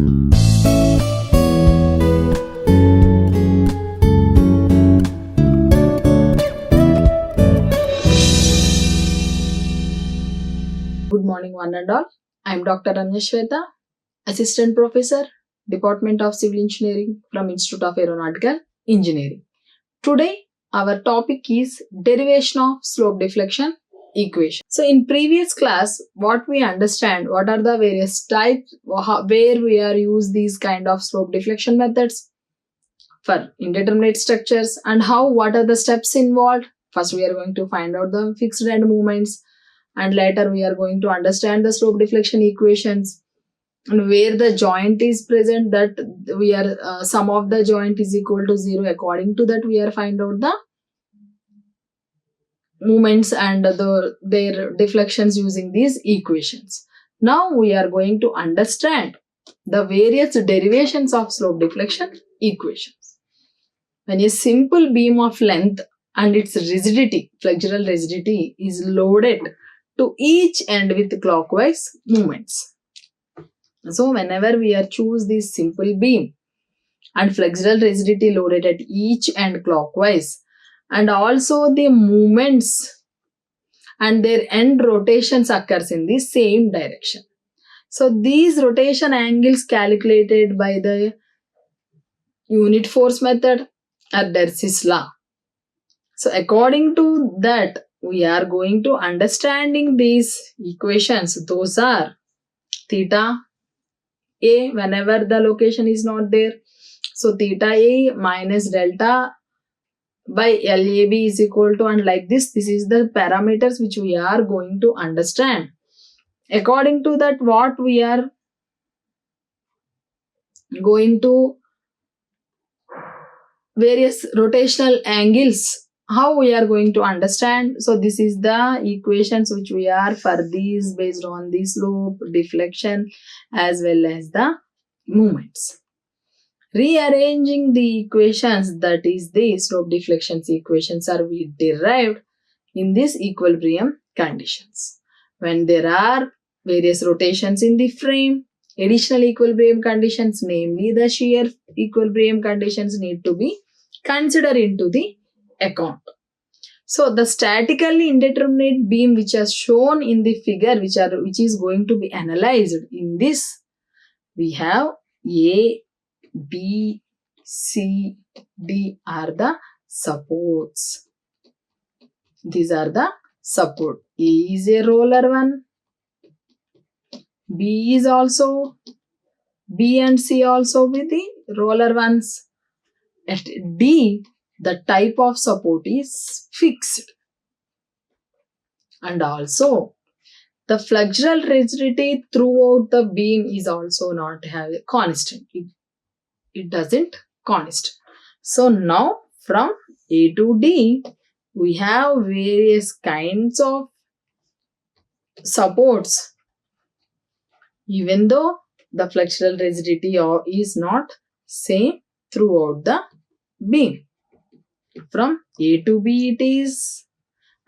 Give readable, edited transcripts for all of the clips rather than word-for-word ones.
Good morning, one and all. I am Dr. Ramya Swetha, Assistant Professor, Department of Civil Engineering from Institute of Aeronautical Engineering. Today, our topic is derivation of slope deflection equation. So, in previous class, what we understand, what are the various types, where we are use these kind of slope deflection methods for indeterminate structures, and what are the steps involved. First, we are going to find out the fixed end moments, and later we are going to understand the slope deflection equations, and where the joint is present, that we are sum of the joint is equal to 0. According to that, we are find out the moments and their deflections using these equations. Now we are going to understand the various derivations of slope deflection equations. When a simple beam of length and its rigidity, flexural rigidity, is loaded to each end with clockwise movements. So whenever we are choose this simple beam and flexural rigidity loaded at each end clockwise, and also the movements and their end rotations occurs in the same direction. So these rotation angles calculated by the unit force method or Darcy's law. So according to that, we are going to understanding these equations. Those are theta A whenever the location is not there. So theta A minus delta by LAB is equal to, and like this is the parameters which we are going to understand. According to that, what we are going to various rotational angles, how we are going to understand. So this is the equations which we are for these based on the slope, deflection as well as the movements. Rearranging the equations, that is the slope deflection equations, are we derived in these equilibrium conditions. When there are various rotations in the frame, additional equilibrium conditions, namely the shear equilibrium conditions, need to be considered into the account. So the statically indeterminate beam which is shown in the figure, which is going to be analyzed in this, we have A, B, C, D are the supports. These are the support. A is a roller one. B is also, B and C also with the roller ones. At D, the type of support is fixed. And also, the flexural rigidity throughout the beam is also not have a constant. It doesn't constant. So now from A to D, we have various kinds of supports, even though the flexural rigidity is not same throughout the beam. From A to B it is,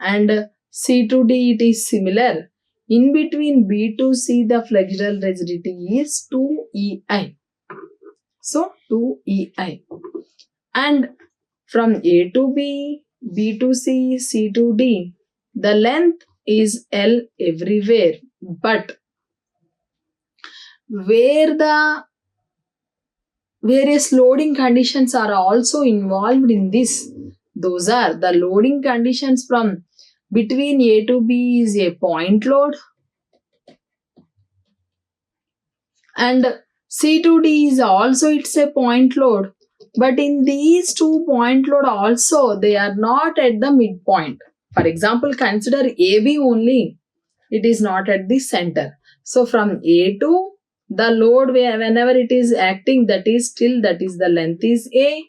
and C to D it is similar. In between B to C, the flexural rigidity is 2EI. So 2EI. And from A to B, B to C, C to D, the length is L everywhere. But where the various loading conditions are also involved in this, those are the loading conditions from between A to B is a point load, and C to D is also it's a point load. But in these two point load also, they are not at the midpoint. For example, consider AB only. It is not at the center. So from A to the load, whenever it is acting, that is the length is A.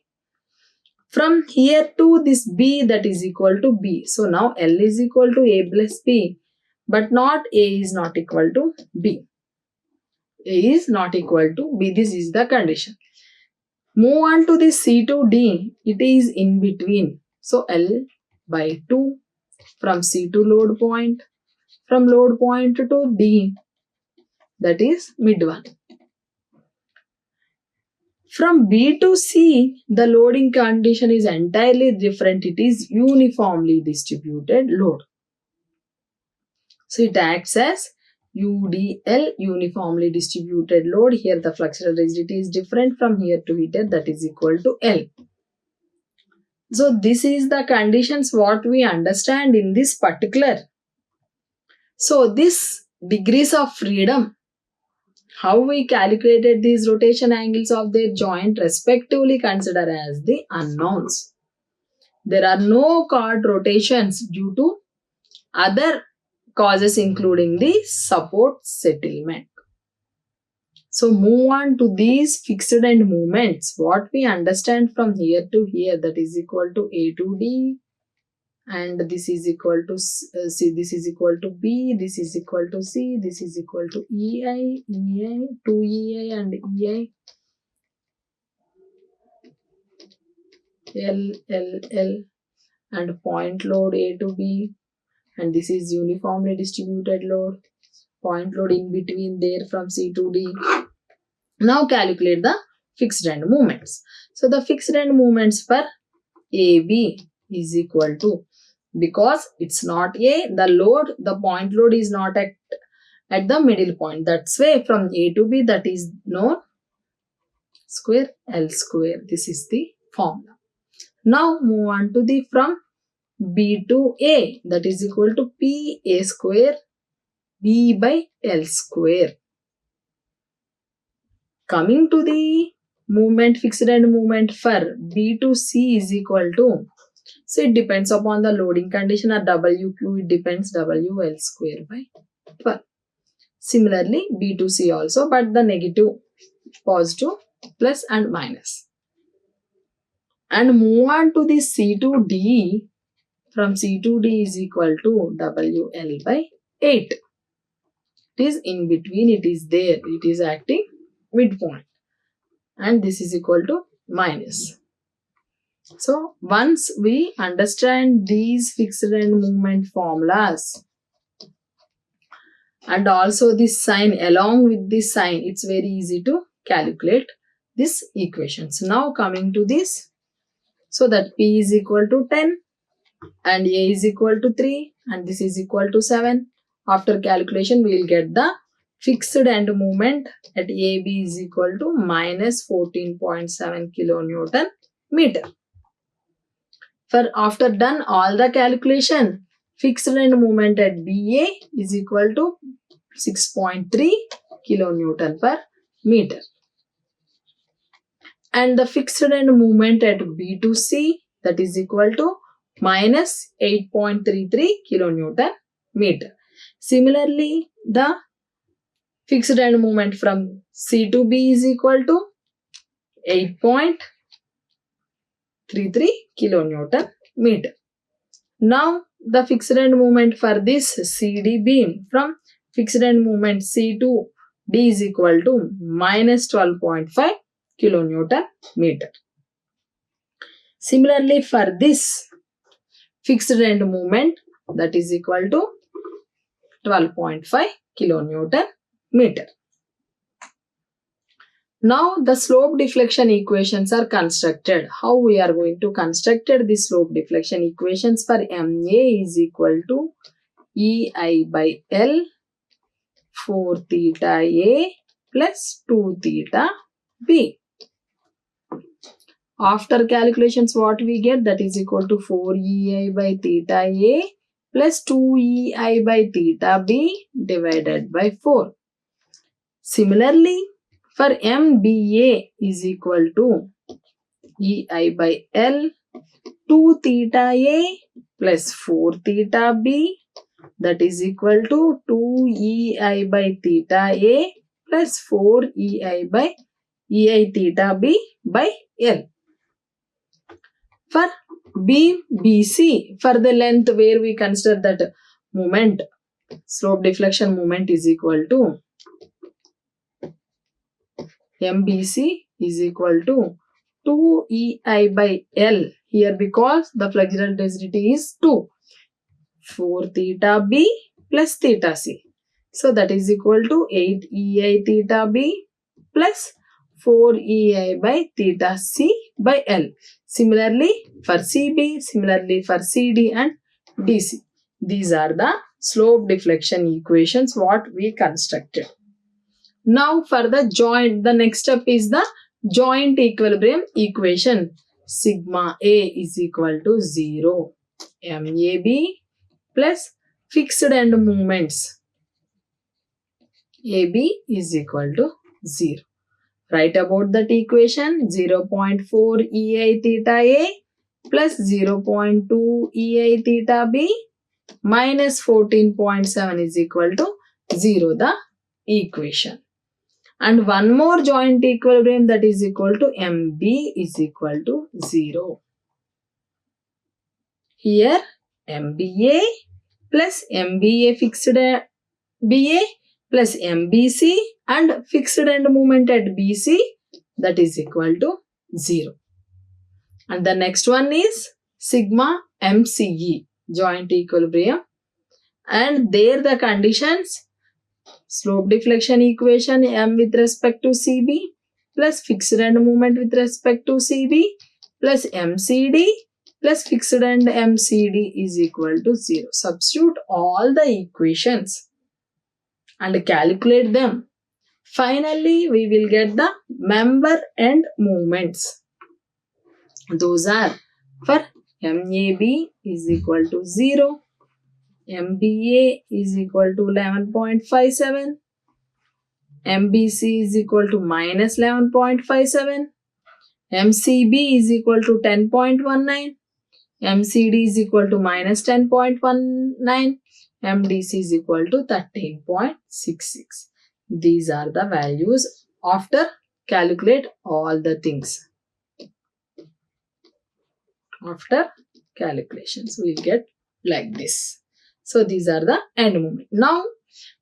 From here to this B, that is equal to B. So now L is equal to A plus B. But not A is not equal to B. A is not equal to B. This is the condition. Move on to this C to D. It is in between. So L by 2 from C to load point. From load point to D, that is mid one. From B to C, the loading condition is entirely different. It is uniformly distributed load. So it acts as UDL, uniformly distributed load. Here the flexural rigidity is different from here to here, that is equal to L. So this is the conditions what we understand in this particular. So this degrees of freedom, how we calculated these rotation angles of their joint respectively consider as the unknowns. There are no chord rotations due to other causes including the support settlement. So move on to these fixed end moments. What we understand from here to here, that is equal to A to D, and this is equal to C, this is equal to B, this is equal to C, this is equal to EI, 2EI and EI, L, and point load A to B, and this is uniformly distributed load, point load in between there from C to D. Now calculate the fixed end moments. So the fixed end moments for AB is equal to, because it's not A, the load, the point load is not at the middle point. That's why from A to B, that is known square L square. This is the formula. Now move on to the from B to A, that is equal to PA square B by L square. Coming to the movement, fixed end movement for B to C is equal to, so it depends upon the loading condition or WQ, it depends WL square by 12. Similarly, B to C also, but the negative, positive, plus and minus. And move on to the C to D. From C to D is equal to WL by 8. It is in between, it is there, it is acting midpoint. And this is equal to minus. So once we understand these fixed end movement formulas and also this sign, along with this sign, it's very easy to calculate these equations. Now coming to this, so that P is equal to 10 and A is equal to 3 and this is equal to 7. After calculation, we will get the fixed end moment at AB is equal to minus 14.7 kilonewton meter. For after done all the calculation, fixed end moment at BA is equal to 6.3 kilonewton per meter. And the fixed end moment at B to C, that is equal to minus 8.33 kilonewton meter. Similarly, the fixed end moment from C to B is equal to 8.33 kilonewton meter. Now the fixed end moment for this CD beam from fixed end moment C to D is equal to minus 12.5 kilonewton meter. Similarly, for this fixed end moment, that is equal to 12.5 kilonewton meter. Now the slope deflection equations are constructed. How we are going to construct the slope deflection equations for MA is equal to EI by L 4 theta A plus 2 theta B. After calculations, what we get, that is equal to 4 EI by theta A plus 2 EI by theta B divided by 4. Similarly, for MBA is equal to EI by L 2 theta A plus 4 theta B, that is equal to 2 EI by theta A plus 4 EI by EI theta B by L. For BC, for the length where we consider that moment, slope deflection moment is equal to MBC is equal to 2 EI by L here, because the flexural rigidity is 2, 4 theta B plus theta C. So that is equal to 8 EI theta B plus 4EI by theta C by L. Similarly for CB, similarly for CD and DC. These are the slope deflection equations what we constructed. Now for the joint, the next step is the joint equilibrium equation. Sigma A is equal to 0. MAB plus fixed end moments. AB is equal to 0. Write about that equation. 0.4 EI theta A plus 0.2 EI theta B minus 14.7 is equal to 0, the equation. And one more joint equilibrium, that is equal to MB is equal to 0. Here MBA plus MBA fixed BA plus MBC and fixed end moment at BC, that is equal to 0. And the next one is sigma MCE, joint equilibrium. And there the conditions: slope deflection equation M with respect to CB plus fixed end moment with respect to CB plus MCD plus fixed end MCD is equal to 0. Substitute all the equations and calculate them. Finally, we will get the member end moments. Those are for MAB is equal to 0. MBA is equal to 11.57, MBC is equal to minus 11.57, MCB is equal to 10.19, MCD is equal to minus 10.19, MDC is equal to 13.66. These are the values after calculate all the things. After calculations, we will get like this. So these are the end moment. Now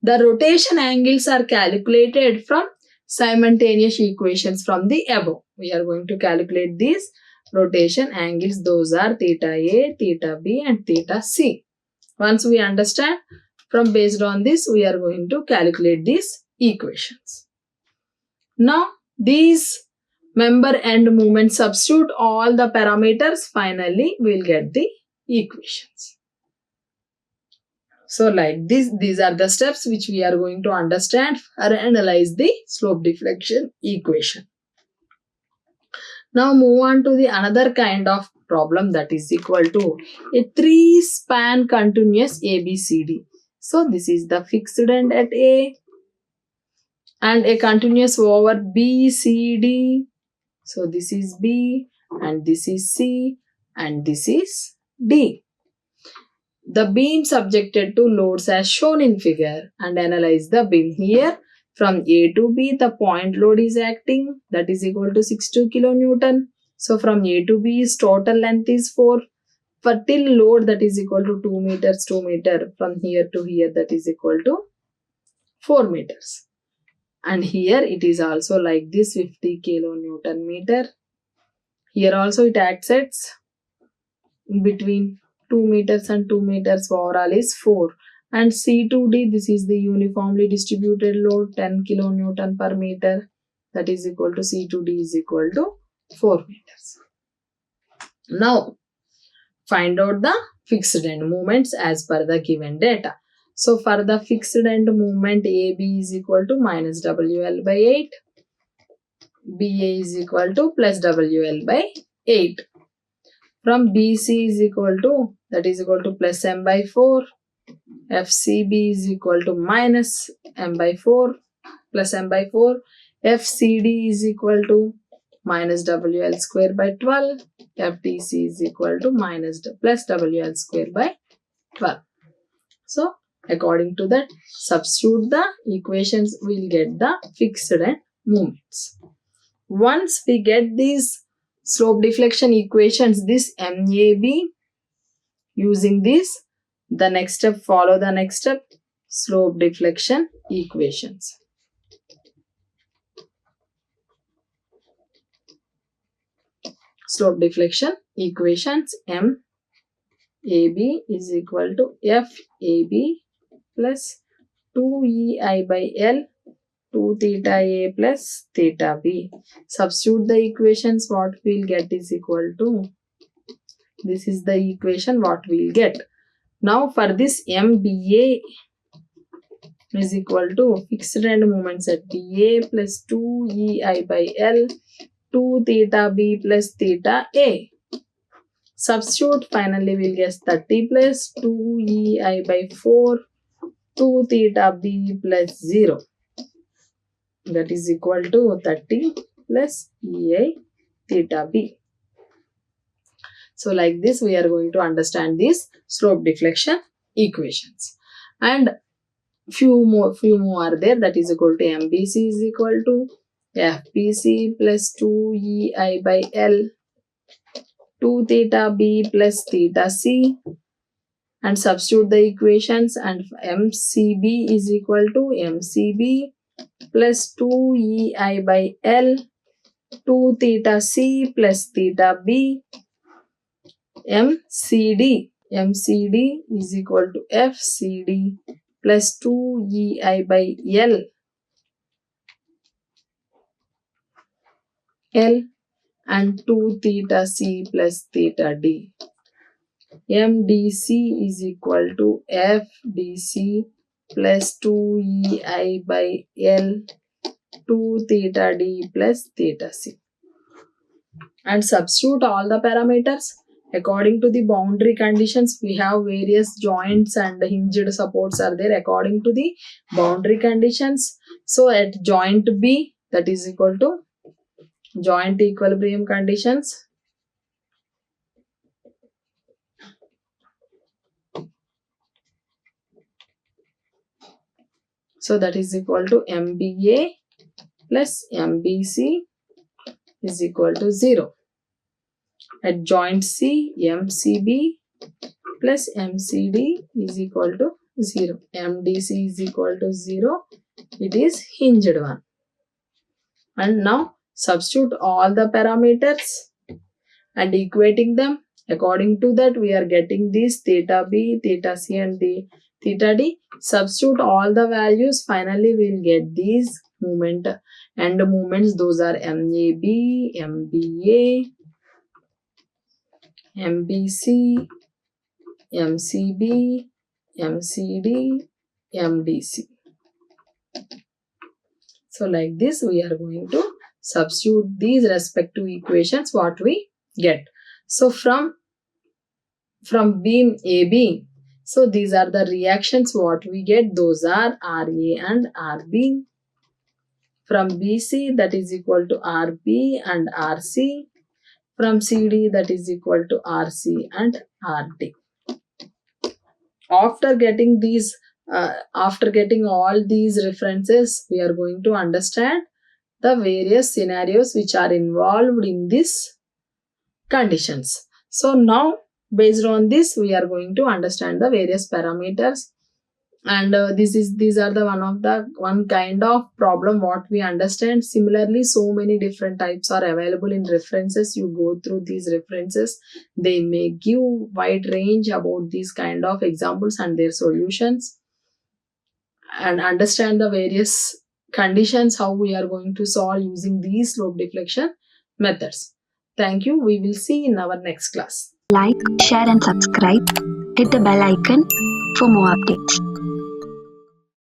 the rotation angles are calculated from simultaneous equations from the above. We are going to calculate these rotation angles. Those are theta A, theta B and theta C. Once we understand, from based on this, we are going to calculate these equations. Now these member end moment, substitute all the parameters. Finally, we will get the equations. So like this, these are the steps which we are going to understand or analyze the slope deflection equation. Now move on to the another kind of problem, that is equal to a 3-span continuous ABCD. So this is the fixed end at A and a continuous over BCD. So this is B and this is C and this is D. The beam subjected to loads as shown in figure, and analyze the beam. Here from A to B the point load is acting, that is equal to 62 kilonewton. So from A to B is total length is 4. For till load, that is equal to 2 meters, 2 meter. From here to here, that is equal to 4 meters. And here it is also like this, 50 kilonewton meter. Here also it acts at between 2 meters and 2 meters, overall is 4. And C to D, this is the uniformly distributed load, 10 kilonewton per meter, that is equal to C to D is equal to 4 meters. Now find out the fixed end moments as per the given data. So for the fixed end moment, AB is equal to minus WL by 8, BA is equal to plus WL by 8. From BC is equal to, that is equal to plus M by 4. FCB is equal to minus M by 4 plus M by 4. FCD is equal to minus WL square by 12. FDC is equal to minus plus WL square by 12. So according to that, substitute the equations, we will get the fixed end moments. Once we get these slope deflection equations, this MAB, using this, the next step, follow the next step, slope deflection equations. Slope deflection equations, MAB is equal to FAB plus 2EI by L 2 theta A plus theta B. Substitute the equations, what we'll get is equal to, this is the equation what we'll get. Now for this MBA is equal to fixed end moment set dA plus 2EI by L 2 theta B plus theta A. Substitute, finally we'll get 30 plus 2EI by 4 2 theta B plus 0. That is equal to 30 plus EI theta B. So like this we are going to understand these slope deflection equations. And few more are there, that is equal to MBC is equal to FBC plus 2EI by L 2 theta B plus theta C, and substitute the equations, and MCB is equal to MCB plus 2EI by L 2 theta C plus theta B. MCD is equal to FCD plus 2EI by L and 2 theta C plus theta D. MDC is equal to FDC plus 2EI by L 2 theta D plus theta C. And substitute all the parameters according to the boundary conditions. We have various joints and hinged supports are there according to the boundary conditions. So at joint B, that is equal to joint equilibrium conditions. So that is equal to MBA plus MBC is equal to 0. At joint C, MCB plus MCD is equal to 0. MDC is equal to 0. It is hinged one. And now substitute all the parameters and equating them. According to that, we are getting this theta B, theta C and the theta D. Substitute all the values. Finally, we will get these moment and moments. Those are MAB, MBA, MBC, MCB, MCD, MDC. So like this we are going to substitute these respective equations what we get. So from beam AB, so these are the reactions what we get. Those are RA and RB. From BC, that is equal to RB and RC. From CD, that is equal to RC and RD. After getting these, after getting all these references, we are going to understand the various scenarios which are involved in these conditions. So now, based on this, we are going to understand the various parameters, and these are the one kind of problem what we understand. Similarly, so many different types are available in references. You go through these references, they may give wide range about these kind of examples and their solutions, and understand the various conditions how we are going to solve using these slope deflection methods. Thank you. We will see in our next class. Like, share and subscribe. Hit the bell icon for more updates.